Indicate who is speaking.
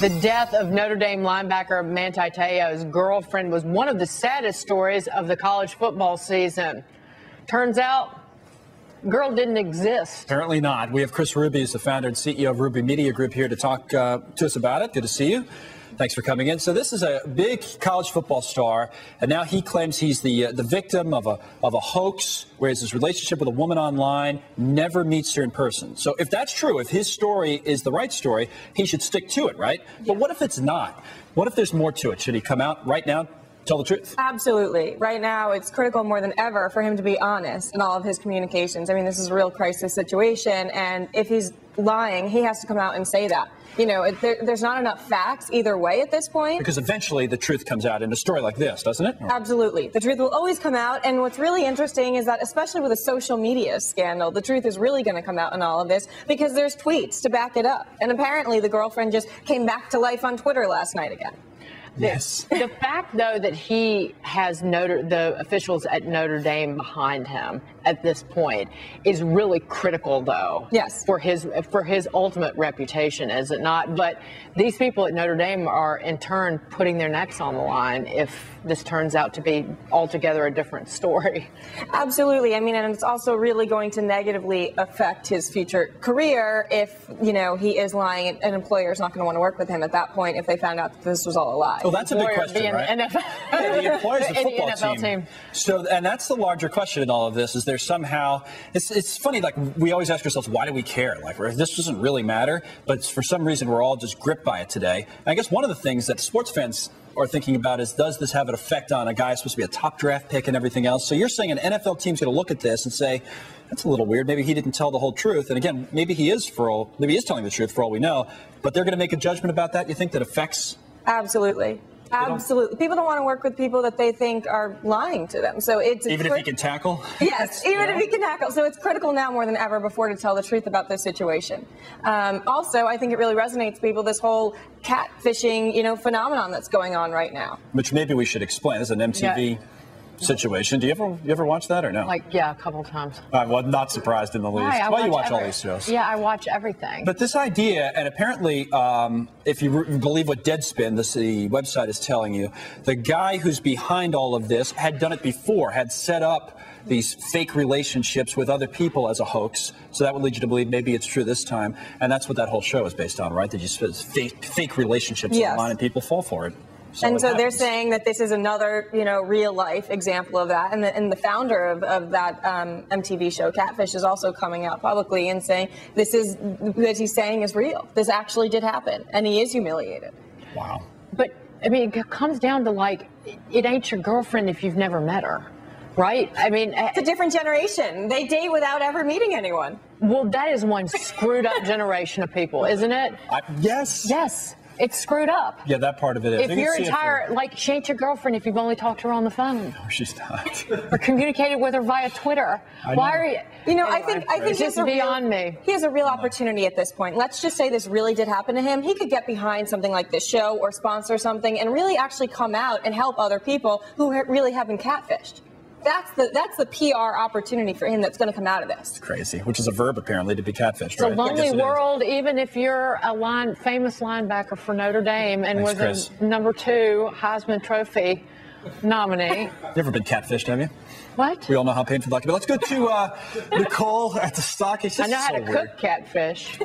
Speaker 1: The death of Notre Dame linebacker Manti's girlfriend was one of the saddest stories of the college football season. Turns out, girl didn't exist.
Speaker 2: Apparently not. We have Kris, who's the founder and CEO of Ruby Media Group, here to talk to us about it. Good to see you. Thanks for coming in. So this is a big college football star, and now he claims he's the victim of a hoax, where his relationship with a woman online, never meets her in person. So if that's true, if his story is the right story, he should stick to it, right? Yeah. But what if it's not? What if there's more to it? Should he come out right now? Tell the truth.
Speaker 3: Absolutely. Right now, it's critical more than ever for him to be honest in all of his communications. I mean, this is a real crisis situation, and if he's lying, he has to come out and say that. You know, there's not enough facts either way at this point.
Speaker 2: Because eventually the truth comes out in a story like this, doesn't it?
Speaker 3: Absolutely. The truth will always come out, and what's really interesting is that, especially with a social media scandal, the truth is really going to come out in all of this because there's tweets to back it up. And apparently the girlfriend just came back to life on Twitter last night again.
Speaker 2: Yes.
Speaker 1: The fact, though, that he has the officials at Notre Dame behind him at this point is really critical, though.
Speaker 3: Yes.
Speaker 1: For his ultimate reputation, is it not? But these people at Notre Dame are, in turn, putting their necks on the line if this turns out to be altogether a different story.
Speaker 3: Absolutely. I mean, and it's also really going to negatively affect his future career if, you know, he is lying. An employer is not going to want to work with him at that point if they found out that this was all a lie.
Speaker 2: Well, that's a big question, right? The employer's the football team. So, and that's the larger question in all of this, is there somehow, it's funny, like, we always ask ourselves, why do we care? Like, this doesn't really matter, but for some reason we're all just gripped by it today. And I guess one of the things that sports fans are thinking about is, does this have an effect on a guy who's supposed to be a top draft pick and everything else? So you're saying an NFL team's going to look at this and say, that's a little weird. Maybe he didn't tell the whole truth. And again, maybe he is telling the truth for all we know, but they're going to make a judgment about that. You think that affects?
Speaker 3: Absolutely. Absolutely. People don't want to work with people that they think are lying to them. So it's
Speaker 2: even if he can tackle?
Speaker 3: Yes, even if he can tackle. So it's critical now more than ever before to tell the truth about this situation. Also, I think it really resonates with people, this whole catfishing, you know, phenomenon that's going on right now.
Speaker 2: Which maybe we should explain. This is an MTV situation. Do you ever watch that or no?
Speaker 1: Like, yeah, a couple times.
Speaker 2: Well, not surprised in the least. Well, you watch all these shows.
Speaker 1: Yeah, I watch everything.
Speaker 2: But this idea, and apparently, if you believe what Deadspin, the website, is telling you, the guy who's behind all of this had done it before, had set up these fake relationships with other people as a hoax. So that would lead you to believe maybe it's true this time. And that's what that whole show is based on, right? That you fake relationships online and people fall for it.
Speaker 3: So they're saying that this is another, you know, real life example of that. And the founder of that MTV show, Catfish, is also coming out publicly and saying this is, what he's saying is real. This actually did happen. And he is humiliated.
Speaker 2: Wow.
Speaker 1: But, I mean, it comes down to, like, it ain't your girlfriend if you've never met her. Right? I mean,
Speaker 3: it's a different generation. They date without ever meeting anyone.
Speaker 1: Well, that is one screwed up generation of people, isn't it?
Speaker 2: Yes.
Speaker 1: Yes. It's screwed up.
Speaker 2: Yeah, that part of it is.
Speaker 1: If you're like, she ain't your girlfriend if you've only talked to her on the phone.
Speaker 2: No, she's not.
Speaker 1: Or communicated with her via Twitter. Why are you?
Speaker 3: You know, I think
Speaker 1: it's beyond me.
Speaker 3: He has a real opportunity at this point. Let's just say this really did happen to him. He could get behind something like this show or sponsor something and really actually come out and help other people who really have been catfished. That's the PR opportunity for him that's going to come out of this.
Speaker 2: It's crazy, which is a verb apparently, to be catfished.
Speaker 1: It's a lonely world, even if you're a famous linebacker for Notre Dame and was a #2 Heisman Trophy nominee.
Speaker 2: You ever been catfished, have you?
Speaker 1: What?
Speaker 2: We all know how painful that can be. Let's go to Nicole at the stock.
Speaker 1: I know how to cook catfish.